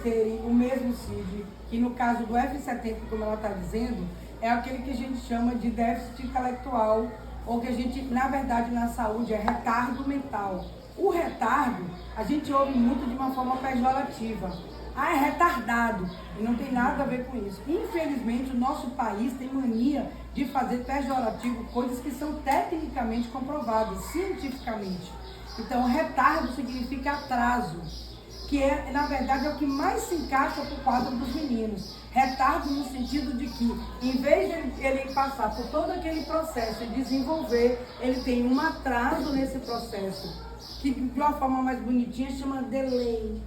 terem o mesmo CID, que no caso do F70, como ela está dizendo, é aquele que a gente chama de déficit intelectual, ou que a gente, na verdade, na saúde, é retardo mental. O retardo, a gente ouve muito de uma forma pejorativa. Ah, é retardado. E não tem nada a ver com isso. Infelizmente, o nosso país tem mania de fazer pejorativo coisas que são tecnicamente comprovadas, cientificamente. Então, retardo significa atraso, que é, na verdade, é o que mais se encaixa para o quadro dos meninos. Retardo no sentido de que, em vez de ele passar por todo aquele processo e desenvolver, ele tem um atraso nesse processo, que de uma forma mais bonitinha chama delay.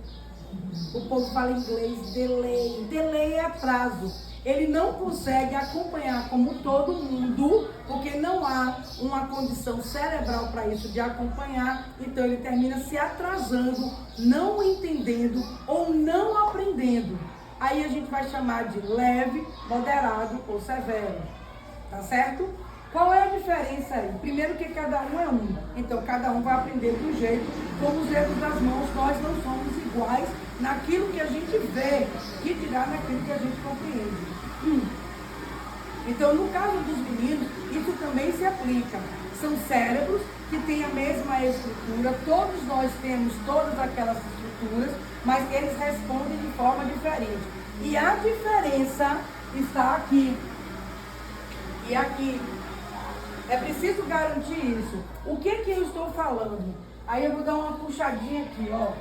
O povo fala em inglês, delay. Delay é atraso. Ele não consegue acompanhar como todo mundo, porque não há uma condição cerebral para isso de acompanhar. Então ele termina se atrasando, não entendendo ou não aprendendo. Aí a gente vai chamar de leve, moderado ou severo. Tá certo? Qual é a diferença aí? Primeiro que cada um é um. Então cada um vai aprender do jeito, como os dedos das mãos, nós não somos iguais naquilo que a gente vê, que dirá naquilo que a gente compreende. Então, no caso dos meninos, isso também se aplica. São cérebros que têm a mesma estrutura, todos nós temos todas aquelas estruturas, mas eles respondem de forma diferente. E a diferença está aqui e aqui. É preciso garantir isso. O que eu estou falando? Aí eu vou dar uma puxadinha aqui, ó.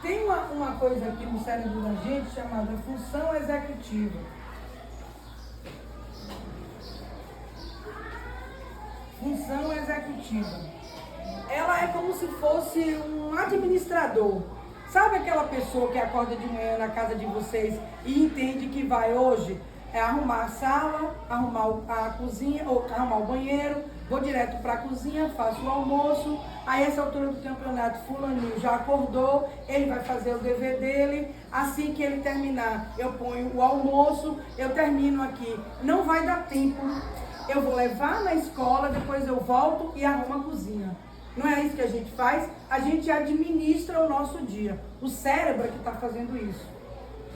Tem uma coisa aqui no cérebro da gente chamada função executiva. Função executiva. Ela é como se fosse um administrador. Sabe aquela pessoa que acorda de manhã na casa de vocês e entende que vai hoje arrumar a sala, arrumar a cozinha, ou arrumar o banheiro, vou direto para a cozinha, faço o almoço, aí essa altura do campeonato fulaninho já acordou, ele vai fazer o dever dele, assim que ele terminar, eu ponho o almoço, eu termino aqui, não vai dar tempo, eu vou levar na escola, depois eu volto e arrumo a cozinha. Não é isso que a gente faz? A gente administra o nosso dia. O cérebro é que está fazendo isso.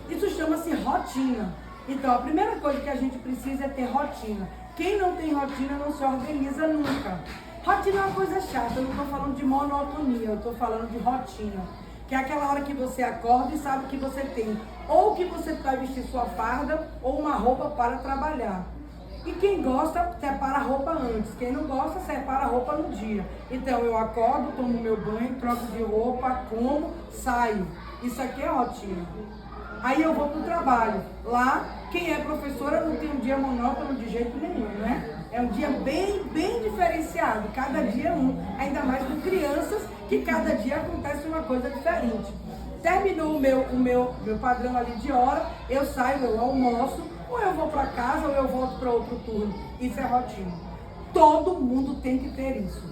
Isso chama-se rotina. Então, a primeira coisa que a gente precisa é ter rotina. Quem não tem rotina não se organiza nunca. Rotina é uma coisa chata, eu não estou falando de monotonia, eu estou falando de rotina. Que é aquela hora que você acorda e sabe que você tem ou que você vai vestir sua farda ou uma roupa para trabalhar. E quem gosta, separa a roupa antes. Quem não gosta, separa a roupa no dia. Então, eu acordo, tomo meu banho, troco de roupa, como, saio. Isso aqui é rotina. Aí eu vou para o trabalho. Lá, quem é professora não tem um dia monótono de jeito nenhum, né? É um dia bem diferenciado. Cada dia é um. Ainda mais com crianças, que cada dia acontece uma coisa diferente. Terminou o meu padrão ali de hora, eu saio, eu almoço, ou eu vou para casa, ou eu volto para outro turno. Isso é rotina. Todo mundo tem que ter isso.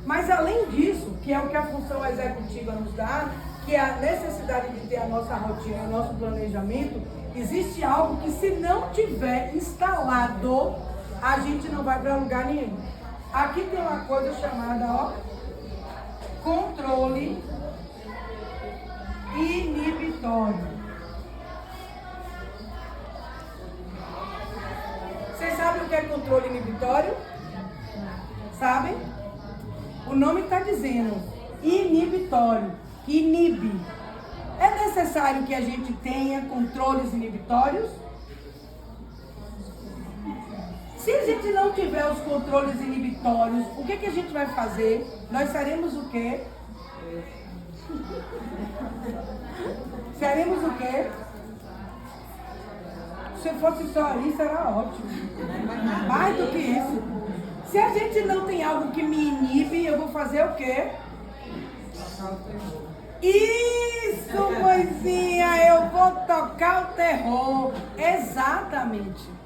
Mas além disso, que é o que a função executiva nos dá, que é a necessidade de ter a nossa rotina, o nosso planejamento, existe algo que se não tiver instalado, a gente não vai para lugar nenhum. Aqui tem uma coisa chamada, ó, controle inibitório. Vocês sabem o que é controle inibitório? Sabem? O nome está dizendo inibitório, inibe. É necessário que a gente tenha controles inibitórios? Se a gente não tiver os controles inibitórios, o que a gente vai fazer? Nós seremos o quê? Seremos o quê? Se fosse só isso, era ótimo. Mais do que isso. Se a gente não tem algo que me inibe, eu vou fazer o quê? Isso, mãezinha, eu vou tocar o terror. Exatamente.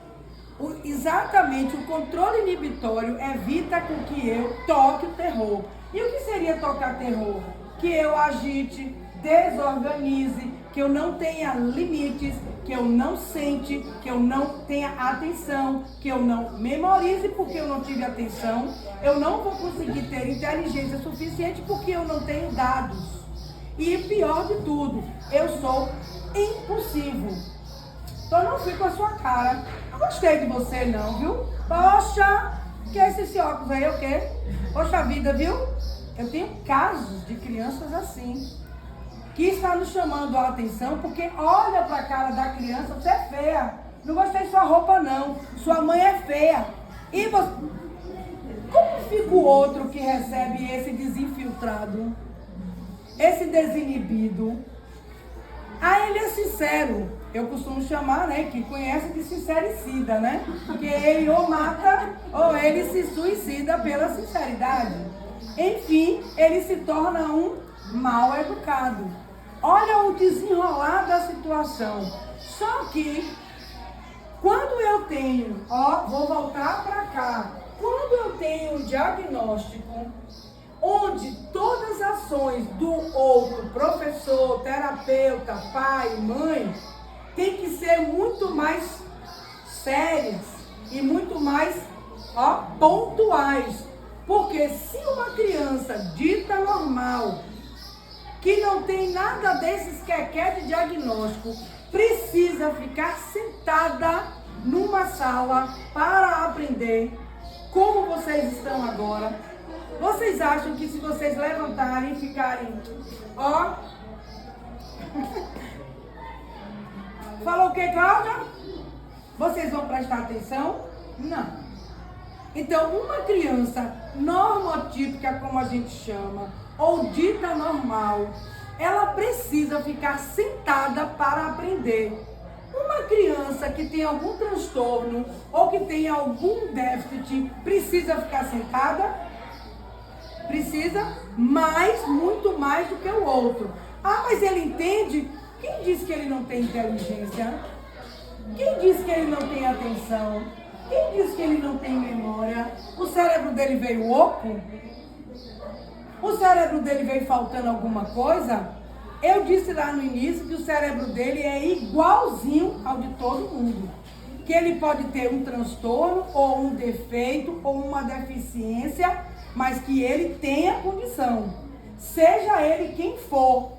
Exatamente, o controle inibitório evita com que eu toque o terror. E o que seria tocar terror? Que eu agite, desorganize, que eu não tenha limites, que eu não sente, que eu não tenha atenção, que eu não memorize porque eu não tive atenção, eu não vou conseguir ter inteligência suficiente porque eu não tenho dados. E pior de tudo, eu sou impulsivo. negativo. Então não fique com a sua cara. Não gostei de você não, viu? Poxa, que é esse óculos aí, o quê? Poxa vida, viu? Eu tenho casos de crianças assim, que está nos chamando a atenção porque olha para a cara da criança, você é feia. Não gostei de sua roupa não, sua mãe é feia. E você... Como fica o outro que recebe esse desinfiltrado, esse desinibido? Ah, ele é sincero. Eu costumo chamar, né, que conhece de sincericida, né? Porque ele ou mata ou ele se suicida pela sinceridade. Enfim, ele se torna um mal educado. Olha o desenrolar da situação. Só que, quando eu tenho, vou voltar para cá. Quando eu tenho um diagnóstico onde todas as ações do outro, professor, terapeuta, pai, mãe, tem que ser muito mais sérias e muito mais pontuais. Porque se uma criança dita normal, que não tem nada desses quequé de diagnóstico, precisa ficar sentada numa sala para aprender, como vocês estão agora, vocês acham que se vocês levantarem e ficarem, falou o que, Cláudia? Vocês vão prestar atenção? Não. Então, uma criança normotípica, como a gente chama, ou dita normal, ela precisa ficar sentada para aprender. Uma criança que tem algum transtorno ou que tem algum déficit, precisa ficar sentada? Precisa, mas muito mais do que o outro. Ah, mas ele entende? Quem disse que ele não tem inteligência? Quem disse que ele não tem atenção? Quem disse que ele não tem memória? O cérebro dele veio oco? O cérebro dele veio faltando alguma coisa? Eu disse lá no início que o cérebro dele é igualzinho ao de todo mundo. Que ele pode ter um transtorno, ou um defeito, ou uma deficiência, mas que ele tenha condição. Seja ele quem for.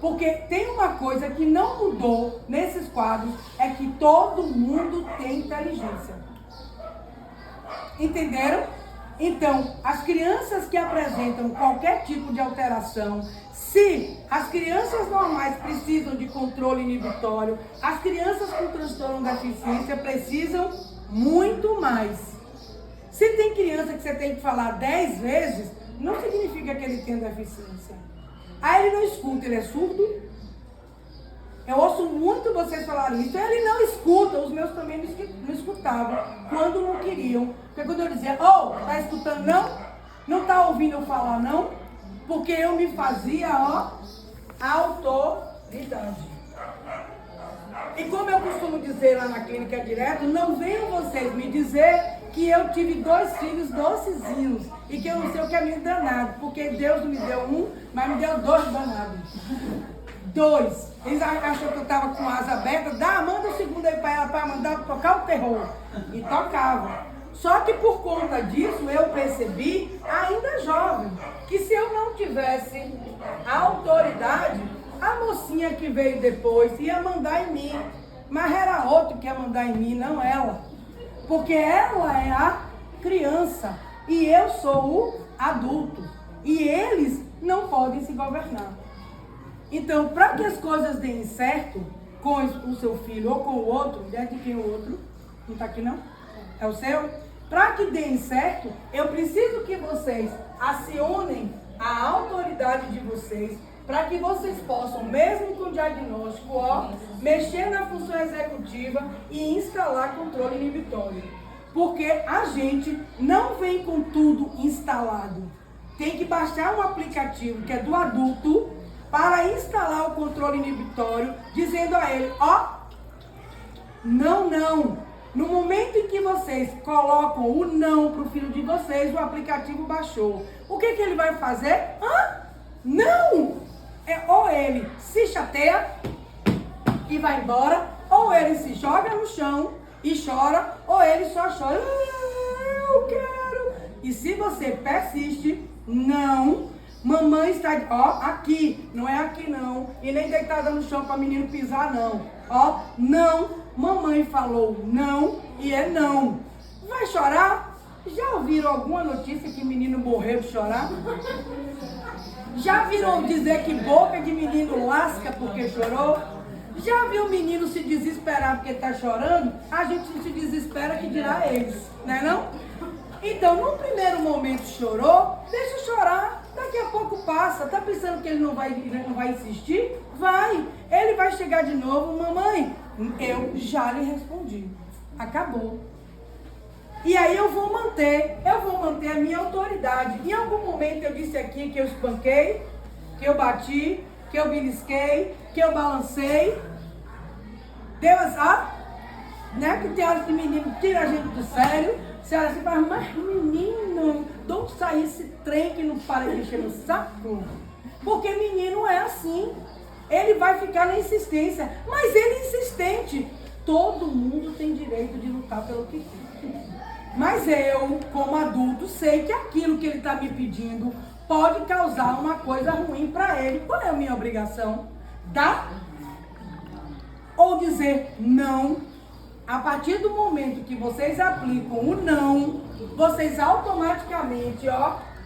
Porque tem uma coisa que não mudou nesses quadros, é que todo mundo tem inteligência. Entenderam? Então, as crianças que apresentam qualquer tipo de alteração, se as crianças normais precisam de controle inibitório, as crianças com transtorno de deficiência precisam muito mais. Se tem criança que você tem que falar 10 vezes, não significa que ele tem deficiência. Aí ele não escuta, ele é surdo. Eu ouço muito vocês falarem isso. Ele não escuta, os meus também não escutavam, quando não queriam. Porque quando eu dizia, tá escutando não? Não tá ouvindo eu falar não? Porque eu me fazia, autoridade. E como eu costumo dizer lá na clínica direto, não venham vocês me dizer que eu tive 2 filhos docezinhos e que eu não sei o que é me danado, porque Deus não me deu um, mas me deu 2 danados. 2. Eles achou que eu estava com asa aberta, manda o segundo aí para ela, para mandar tocar o terror. E tocava. Só que por conta disso, eu percebi, ainda jovem, que se eu não tivesse a autoridade, a mocinha que veio depois ia mandar em mim. Mas era outro que ia mandar em mim, não ela. Porque ela é a criança e eu sou o adulto. E eles não podem se governar. Então, para que as coisas deem certo com o seu filho ou com o outro, é de quem o outro? Não está aqui não? É o seu? Para que deem certo, eu preciso que vocês acionem a autoridade de vocês, para que vocês possam, mesmo com o diagnóstico, mexer na função executiva e instalar controle inibitório. Porque a gente não vem com tudo instalado. Tem que baixar um aplicativo que é do adulto para instalar o controle inibitório, dizendo a ele, não. No momento em que vocês colocam o não para o filho de vocês, o aplicativo baixou. O que ele vai fazer? Não! Ou ele se chateia e vai embora, ou ele se joga no chão e chora, ou ele só chora. Eu quero! E se você persiste, não, Mamãe está, ó, aqui, não é aqui não. E nem deitada no chão para menino pisar não. Ó, não, mamãe falou não e é não. Vai chorar? Já ouviram alguma notícia que menino morreu de chorar? Já viram dizer que boca de menino lasca porque chorou? Já viu o menino se desesperar porque está chorando? A gente se desespera que dirá eles, não é não? Então, no primeiro momento chorou, deixa chorar, daqui a pouco passa. Tá pensando que ele não vai insistir? Vai, ele vai chegar de novo, mamãe, eu já lhe respondi, acabou. E aí eu vou manter a minha autoridade. Em algum momento eu disse aqui que eu espanquei, que eu bati, que eu belisquei, que eu balancei. Deus, né? Que tem horas que menino tira a gente do sério. Você olha assim, mas menino, de onde sai esse trem que não para de encher no saco? Porque menino é assim. Ele vai ficar na insistência. Mas ele é insistente. Todo mundo tem direito de lutar pelo que quer. Mas eu, como adulto, sei que aquilo que ele está me pedindo pode causar uma coisa ruim para ele. Qual é a minha obrigação? Dar? Ou dizer não? A partir do momento que vocês aplicam o não, vocês automaticamente,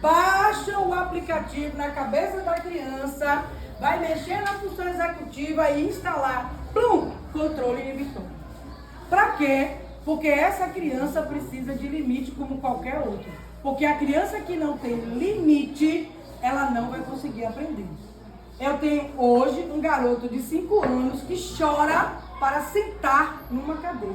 baixam o aplicativo na cabeça da criança, vai mexer na função executiva e instalar, controle inibitório. Para quê? Porque essa criança precisa de limite como qualquer outra. Porque a criança que não tem limite, ela não vai conseguir aprender. Eu tenho hoje um garoto de 5 anos que chora para sentar numa cadeira.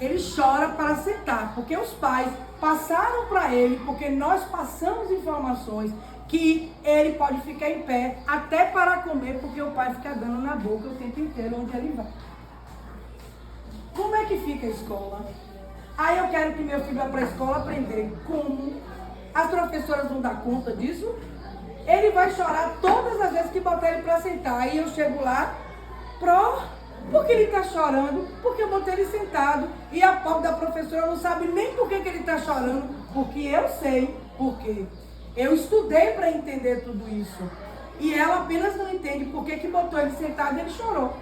Ele chora para sentar, porque os pais passaram para ele, porque nós passamos informações que ele pode ficar em pé até para comer, porque o pai fica dando na boca o tempo inteiro onde ele vai. Como é que fica a escola? Aí eu quero que meu filho vá para a escola aprender como. As professoras vão dar conta disso? Ele vai chorar todas as vezes que botar ele para sentar. Aí eu chego lá, porque ele está chorando, porque eu botei ele sentado. E a pobre da professora não sabe nem por que ele está chorando, porque eu sei por quê. Eu estudei para entender tudo isso. E ela apenas não entende por que botou ele sentado e ele chorou.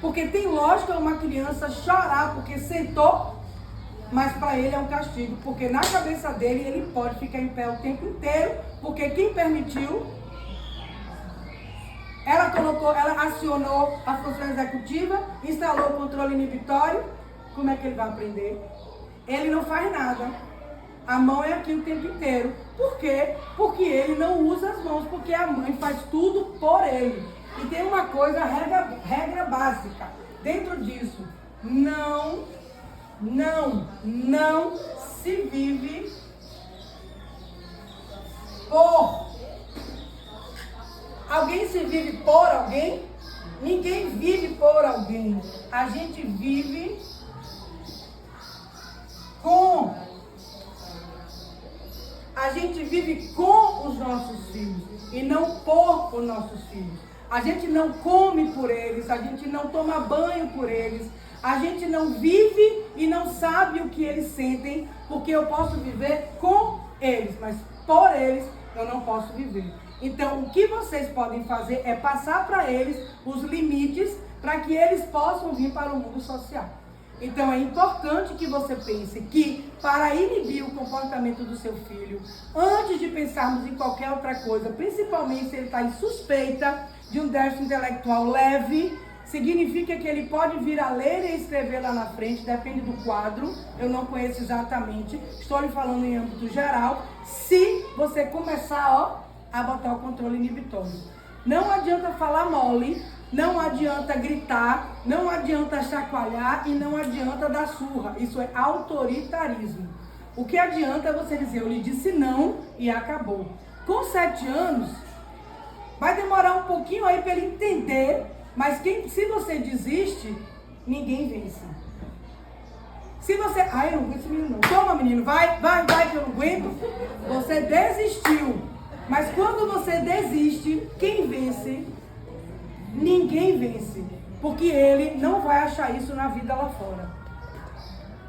Porque tem lógica uma criança chorar porque sentou, mas para ele é um castigo. Porque na cabeça dele ele pode ficar em pé o tempo inteiro, porque quem permitiu, ela acionou a função executiva, instalou o controle inibitório. Como é que ele vai aprender? Ele não faz nada. A mão é aqui o tempo inteiro. Por quê? Porque ele não usa as mãos, porque a mãe faz tudo por ele. E tem uma coisa, regra básica dentro disso. Não se vive por. Alguém se vive por alguém? Ninguém vive por alguém. A gente vive com. A gente vive com os nossos filhos e não por os nossos filhos. A gente não come por eles, a gente não toma banho por eles, a gente não vive e não sabe o que eles sentem, porque eu posso viver com eles, mas por eles eu não posso viver. Então, o que vocês podem fazer é passar para eles os limites para que eles possam vir para o mundo social. Então, é importante que você pense que, para inibir o comportamento do seu filho, antes de pensarmos em qualquer outra coisa, principalmente se ele está em suspeita de um déficit intelectual leve, significa que ele pode vir a ler e escrever lá na frente, depende do quadro, eu não conheço exatamente, estou lhe falando em âmbito geral, se você começar, a botar o controle inibitório. Não adianta falar mole, não adianta gritar, não adianta chacoalhar e não adianta dar surra. Isso é autoritarismo. O que adianta é você dizer, eu lhe disse não e acabou. Com 7 anos, vai demorar um pouquinho aí para ele entender, mas se você desiste, ninguém vence. Se você... eu não aguento esse menino não. Toma, menino, vai, que eu não aguento. Você desistiu. Mas quando você desiste, quem vence? Ninguém vence. Porque ele não vai achar isso na vida lá fora.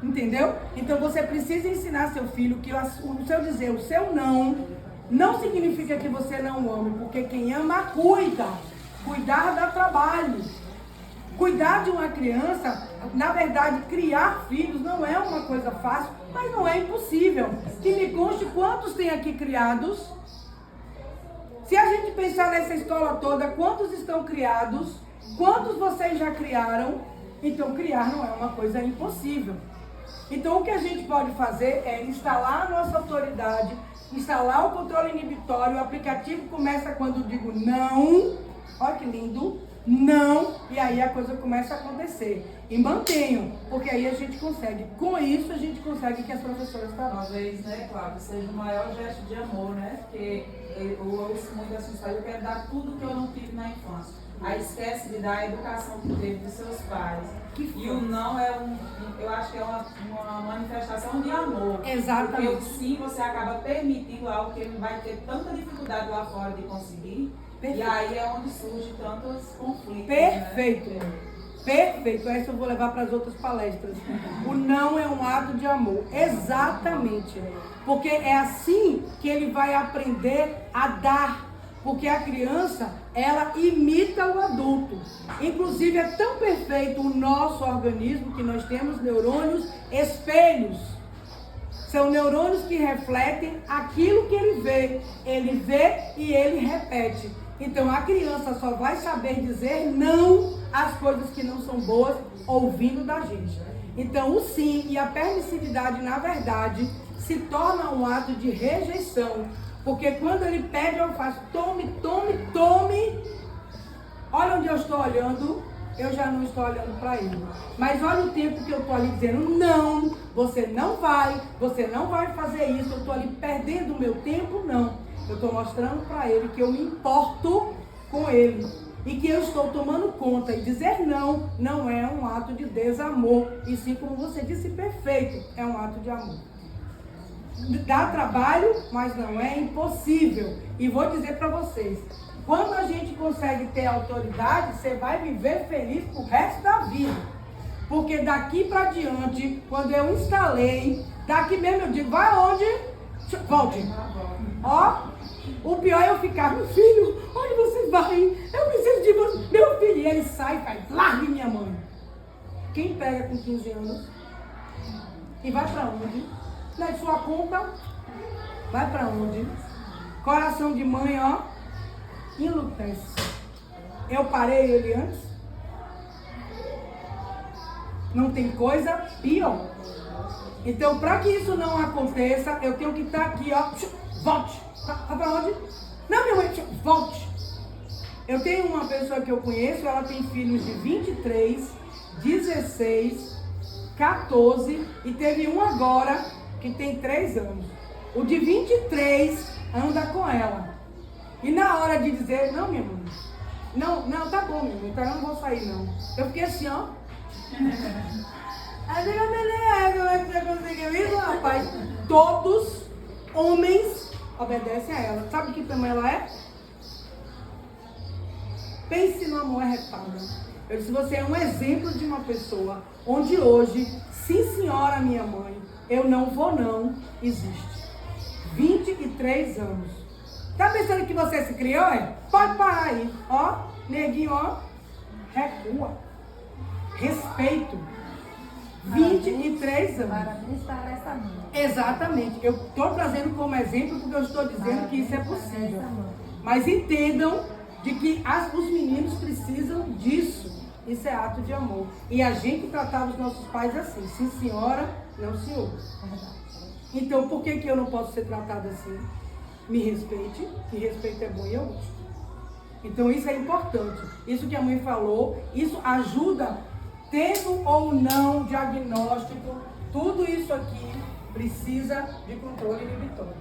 Entendeu? Então você precisa ensinar seu filho que o seu dizer, o seu não, Não significa que você não ame, porque quem ama, cuida. Cuidar dá trabalho. Cuidar de uma criança, na verdade, criar filhos não é uma coisa fácil, mas não é impossível. Que me conste quantos tem aqui criados. Se a gente pensar nessa escola toda, quantos estão criados? Quantos vocês já criaram? Então, criar não é uma coisa impossível. Então, o que a gente pode fazer é instalar a nossa autoridade, instalar o controle inibitório. O aplicativo começa quando eu digo não. Olha que lindo. Não. E aí a coisa começa a acontecer. E mantenham, porque aí a gente consegue. Com isso, a gente consegue que as professoras trabalhem. Talvez, né, Cláudia, seja o maior gesto de amor, né? Porque eu ouço muito assim, eu quero dar tudo que eu não tive na infância. Aí esquece de dar a educação que teve dos seus pais. E o não é eu acho que é uma manifestação de amor. Exatamente. Porque o sim você acaba permitindo algo que ele vai ter tanta dificuldade lá fora de conseguir. Perfeito. E aí é onde surge tantos conflitos. Perfeito. Né? Perfeito. Essa eu vou levar para as outras palestras. O não é um ato de amor. Exatamente. Porque é assim que ele vai aprender a dar. Porque a criança, ela imita o adulto. Inclusive, é tão perfeito o nosso organismo que nós temos neurônios espelhos. São neurônios que refletem aquilo que ele vê. Ele vê e ele repete. Então, a criança só vai saber dizer não às coisas que não são boas ouvindo da gente. Então, o sim e a permissividade, na verdade, se torna um ato de rejeição. Porque quando ele pede, eu faço tome, tome, tome. Olha onde eu estou olhando, eu já não estou olhando para ele. Mas olha o tempo que eu estou ali dizendo, não, você não vai fazer isso, eu estou ali perdendo o meu tempo, não. Eu estou mostrando para ele que eu me importo com ele. E que eu estou tomando conta. E dizer não, não é um ato de desamor. E sim, como você disse, perfeito, é um ato de amor. Dá trabalho, mas não é impossível. E vou dizer para vocês, quando a gente consegue ter autoridade, você vai viver feliz pro resto da vida. Porque daqui para diante, quando eu instalei, daqui mesmo eu digo, vai aonde? Volte. Ó, o pior é eu ficar, meu filho, onde você vai? Eu preciso de você. Meu filho, e ele sai e faz, largue minha mãe. Quem pega com 15 anos e vai para onde? Na sua conta, vai para onde? Coração de mãe, ó, enlutece. Eu parei ele antes? Não tem coisa pior. Então, para que isso não aconteça, eu tenho que estar aqui, ó, volte. Tá para onde? Não, minha mãe, volte. Eu tenho uma pessoa que eu conheço, ela tem filhos de 23, 16, 14 e teve um agora que tem 3 anos. O de 23 anda com ela. E na hora de dizer, não, minha mãe, não, tá bom, minha mãe, então eu não vou sair, não. Eu fiquei assim, ó. Aí eu me como é que você conseguiu isso, rapaz? Todos homens obedecem a ela. Sabe que tamanho ela é? Pense numa mulher retada. Eu disse, você é um exemplo de uma pessoa onde hoje, sim senhora minha mãe, eu não vou não, existe. 23 anos. Tá pensando que você se criou, é? Pode parar aí. Ó, neguinho, ó, recua. Respeito. 23 anos. Parabéns para essa mãe. Exatamente. Eu estou trazendo como exemplo porque eu estou dizendo que isso é possível. Mas entendam de que os meninos precisam disso. Isso é ato de amor. E a gente tratava os nossos pais assim. Sim, senhora, não, senhor. Então, por que eu não posso ser tratada assim? Me respeite, que respeito é bom e é útil. Então, isso é importante. Isso que a mãe falou, isso ajuda, tendo ou não diagnóstico, tudo isso aqui precisa de controle inibitório.